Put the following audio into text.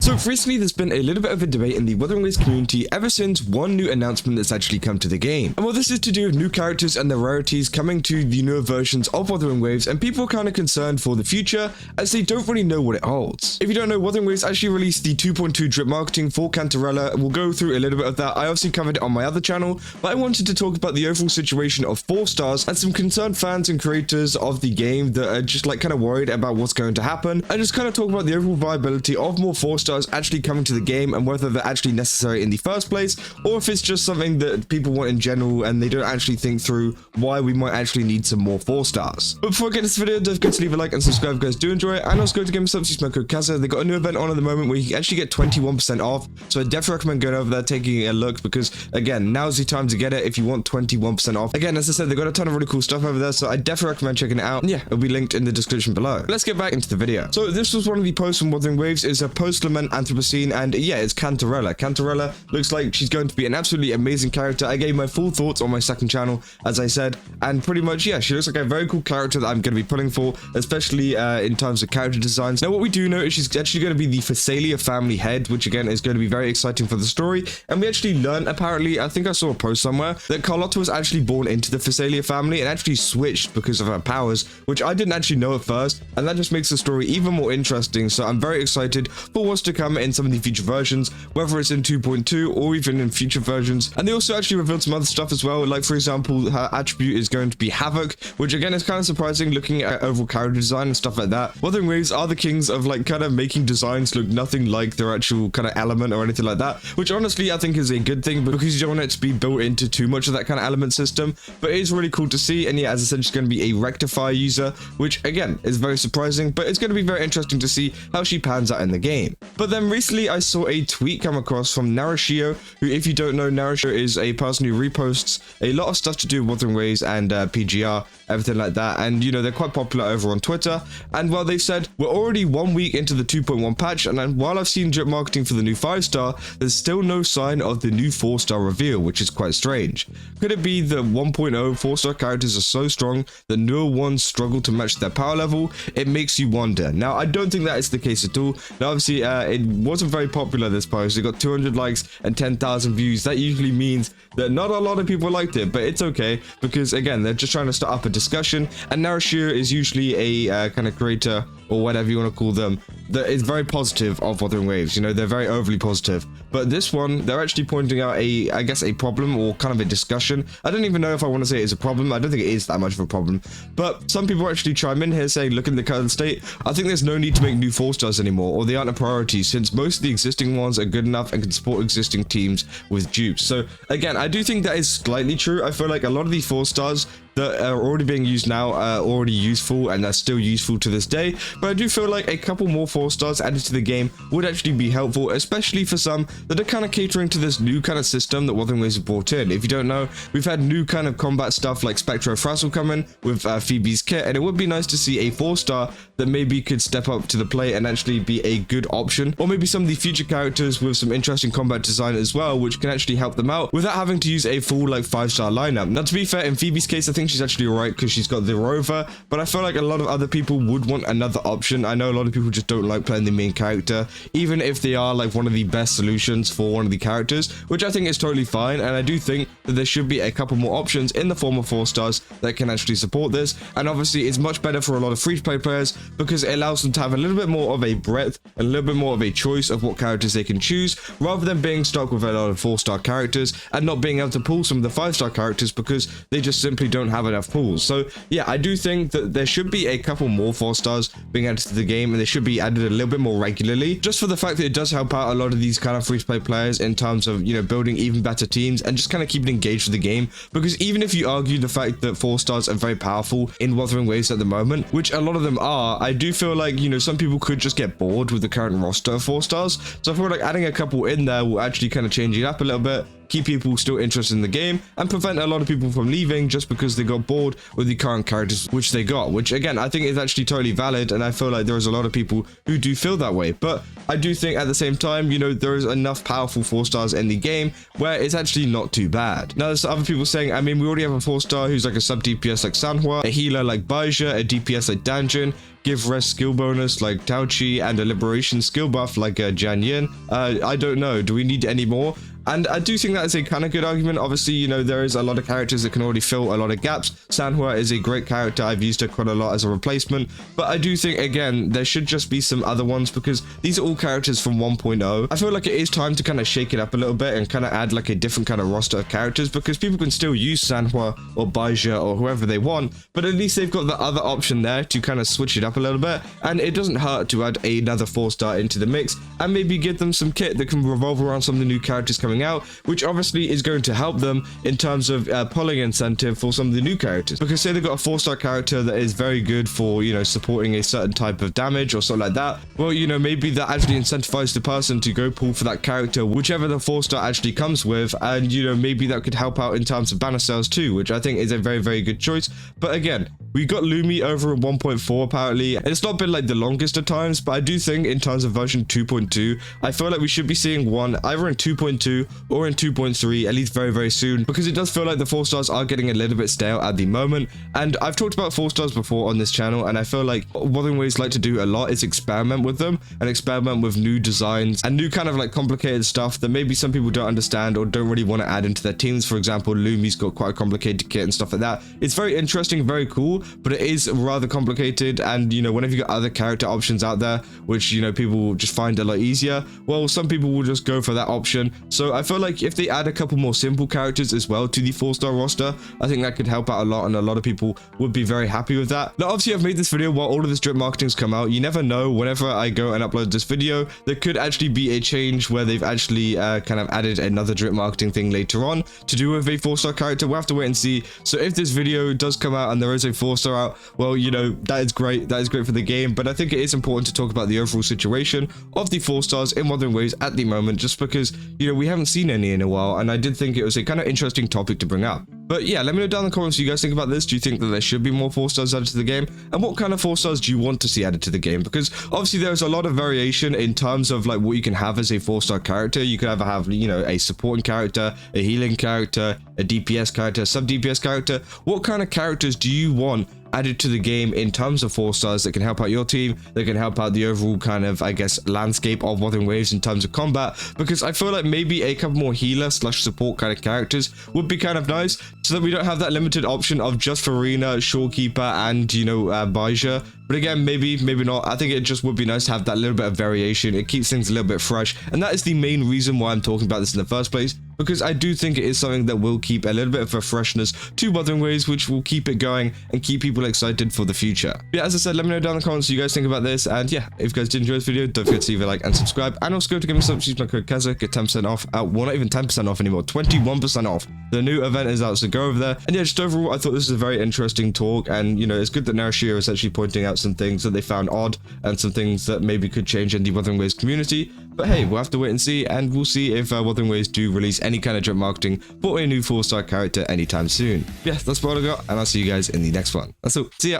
So recently there's been a little bit of a debate in the Wuthering Waves community ever since one new announcement that's actually come to the game. And well, this is to do with new characters and their rarities coming to the newer versions of Wuthering Waves, and people are kind of concerned for the future as they don't really know what it holds. If you don't know, Wuthering Waves actually released the 2.2 drip marketing for Canella. We'll go through a little bit of that. I obviously covered it on my other channel, but I wanted to talk about the overall situation of 4 stars and some concerned fans and creators of the game that are just like kind of worried about what's going to happen, and just kind of talk about the overall viability of more 4 stars actually coming to the game and whether they're actually necessary in the first place, or if it's just something that people want in general and they don't actually think through why we might actually need some more 4 stars. But before I get into this video, don't forget to leave a like and subscribe if you guys do enjoy it, and also go to Game Subs, use my code Kaza. They got a new event on at the moment where you can actually get 21% off, so I definitely recommend going over there, taking a look, because again, now's the time to get it if you want 21% off. Again, as I said, they got a ton of really cool stuff over there, so I definitely recommend checking it out. And yeah, it'll be linked in the description below. Let's get back into the video. So this was one of the posts from Wuthering Waves. It's a post-lament Anthropocene, and yeah, it's Canella. Canella looks like she's going to be an absolutely amazing character. I gave my full thoughts on my second channel, as I said, and pretty much, yeah, she looks like a very cool character that I'm going to be pulling for, especially in terms of character designs. Now, what we do know is she's actually going to be the Phasalia family head, which again is going to be very exciting for the story. And we actually learned, apparently, I think I saw a post somewhere, that Carlotta was actually born into the Phasalia family and actually switched because of her powers, which I didn't actually know at first, and that just makes the story even more interesting. So I'm very excited for what's to come in some of the future versions, whether it's in 2.2 or even in future versions. And they also actually revealed some other stuff as well, like for example, her attribute is going to be Havoc, which again is kind of surprising looking at overall character design and stuff like that. Wuthering Waves are the kings of like kind of making designs look nothing like their actual kind of element or anything like that, which honestly I think is a good thing, because you don't want it to be built into too much of that kind of element system. But it is really cool to see, and yeah, as I said, she's going to be a rectifier user, which again is very surprising, but it's going to be very interesting to see how she pans out in the game. But then recently I saw a tweet come across from Narashio, who, if you don't know, Narashio is a person who reposts a lot of stuff to do with Wuthering Waves and PGR, everything like that, and you know, they're quite popular over on Twitter. And well, they've said we're already 1 week into the 2.1 patch, and then while I've seen drip marketing for the new 5-star, there's still no sign of the new 4-star reveal, which is quite strange. Could it be that 1.0 4-star characters are so strong that newer ones struggle to match their power level? It makes you wonder. Now, I don't think that is the case at all. Now, obviously, it wasn't very popular, this post. It got 200 likes and 10,000 views. That usually means that not a lot of people liked it, but it's okay, because again, they're just trying to start up a discussion, and Narashio is usually a kind of creator, or whatever you want to call them, that is very positive of Wuthering Waves. You know, they're very overly positive. But this one, they're actually pointing out I guess a problem, or kind of a discussion. I don't even know if I want to say it's a problem. I don't think it is that much of a problem. But some people actually chime in here saying, look at the current state, I think there's no need to make new 4-stars anymore, or they aren't a priority, since most of the existing ones are good enough and can support existing teams with dupes. So again, I do think that is slightly true. I feel like a lot of these 4-stars that are already being used now are already useful, and they're still useful to this day. But I do feel like a couple more 4-stars added to the game would actually be helpful, especially for some that are kind of catering to this new kind of system that Wuthering Waves have brought in. If you don't know, we've had new kind of combat stuff like Spectro Frazzle come in with Phoebe's kit, and it would be nice to see a 4-star that maybe could step up to the plate and actually be a good option, or maybe some of the future characters with some interesting combat design as well, which can actually help them out without having to use a full like 5-star lineup. Now, to be fair, in Phoebe's case, I think she's actually alright because she's got the rover, but I feel like a lot of other people would want another option. I know a lot of people just don't like playing the main character, even if they are like one of the best solutions for one of the characters, which I think is totally fine. And I do think that there should be a couple more options in the form of 4-stars that can actually support this. And obviously it's much better for a lot of free-to-play players, because it allows them to have a little bit more of a breadth and a little bit more of a choice of what characters they can choose, rather than being stuck with a lot of 4-star characters and not being able to pull some of the 5-star characters because they just simply don't have enough pools. So yeah, I do think that there should be a couple more 4-stars being added to the game, and they should be added a little bit more regularly, just for the fact that it does help out a lot of these kind of free-to-play players in terms of, you know, building even better teams and just kind of keeping engaged with the game. Because even if you argue the fact that 4-stars are very powerful in Wuthering Waves at the moment, which a lot of them are, I do feel like, you know, some people could just get bored with the current roster of 4-stars. So I feel like adding a couple in there will actually kind of change it up a little bit. keep people still interested in the game and prevent a lot of people from leaving just because they got bored with the current characters which they got, which again I think is actually totally valid, and I feel like there is a lot of people who do feel that way. But I do think at the same time, you know, there is enough powerful 4-stars in the game where it's actually not too bad. Now there's other people saying, I mean, we already have a 4-star who's like a sub DPS like Sanhua, a healer like Baija, a DPS like Danjin, give rest skill bonus like Taochi, and a liberation skill buff like Jian Yin. I don't know, do we need any more? And I do think that is a kind of good argument. Obviously, you know, there is a lot of characters that can already fill a lot of gaps. Sanhua is a great character. I've used her quite a lot as a replacement. But I do think, again, there should just be some other ones because these are all characters from 1.0. I feel like it is time to kind of shake it up a little bit and kind of add like a different kind of roster of characters, because people can still use Sanhua or Baija or whoever they want, but at least they've got the other option there to kind of switch it up a little bit. And it doesn't hurt to add another 4-star into the mix and maybe give them some kit that can revolve around some of the new characters coming out, which obviously is going to help them in terms of pulling incentive for some of the new characters. Because say they've got a 4-star character that is very good for, you know, supporting a certain type of damage or something like that, well, you know, maybe that actually incentivizes the person to go pull for that character, whichever the 4-star actually comes with, and, you know, maybe that could help out in terms of banner sales too, which I think is a very, very good choice. But again, we got Lumi over at 1.4 apparently, and it's not been like the longest of times, but I do think in terms of version 2.2, I feel like we should be seeing one either in 2.2 or in 2.3 at least very, very soon, because it does feel like the 4-stars are getting a little bit stale at the moment. And I've talked about 4-stars before on this channel, and I feel like Wuthering Waves like to do a lot is experiment with them and experiment with new designs and new kind of like complicated stuff that maybe some people don't understand or don't really want to add into their teams. For example, Lumi's got quite a complicated kit and stuff like that. It's very interesting, very cool, but it is rather complicated. And, you know, whenever you got other character options out there, which, you know, people just find a lot easier, well, some people will just go for that option. So I feel like if they add a couple more simple characters as well to the 4-star roster, I think that could help out a lot, and a lot of people would be very happy with that. Now, obviously, I've made this video while all of this drip marketing's come out. You never know, whenever I go and upload this video, there could actually be a change where they've actually kind of added another drip marketing thing later on to do with a 4-star character. We'll have to wait and see. So if this video does come out and there is a 4-star out, well, you know, that is great. That is great for the game, but I think it is important to talk about the overall situation of the 4-stars in Wuthering Waves at the moment, just because, you know, we haven't seen any in a while, and I did think it was a kind of interesting topic to bring up. But yeah, let me know down in the comments what you guys think about this. Do you think that there should be more 4-stars added to the game? And what kind of 4-stars do you want to see added to the game? Because obviously there's a lot of variation in terms of like what you can have as a 4-star character. You could either have, you know, a supporting character, a healing character, a DPS character, a sub DPS character. What kind of characters do you want added to the game in terms of 4-stars that can help out your team, that can help out the overall kind of, I guess, landscape of Wuthering Waves in terms of combat? Because I feel like maybe a couple more healer / support kind of characters would be kind of nice, so that we don't have that limited option of just Farina, Shorekeeper, and, you know, Baija. But again, maybe not. I think it just would be nice to have that little bit of variation. It keeps things a little bit fresh, and that is the main reason why I'm talking about this in the first place, because I do think it is something that will keep a little bit of a freshness to Wuthering Waves, which will keep it going and keep people excited for the future. But yeah, as I said, let me know down in the comments what you guys think about this, and yeah, if you guys did enjoy this video, don't forget to leave a like and subscribe, and also go to give me some, use my code Keza, get 10% off, well, not even 10% off anymore, 21% off. The new event is out, so go over there. And yeah, just overall, I thought this was a very interesting talk, and, you know, it's good that Narashiro is actually pointing out some things that they found odd and some things that maybe could change in the Wuthering Waves community. But hey, we'll have to wait and see, and we'll see if Wuthering Waves do release any kind of drip marketing for a new 4-star character anytime soon. Yeah, that's what I got, and I'll see you guys in the next one. That's all. See ya.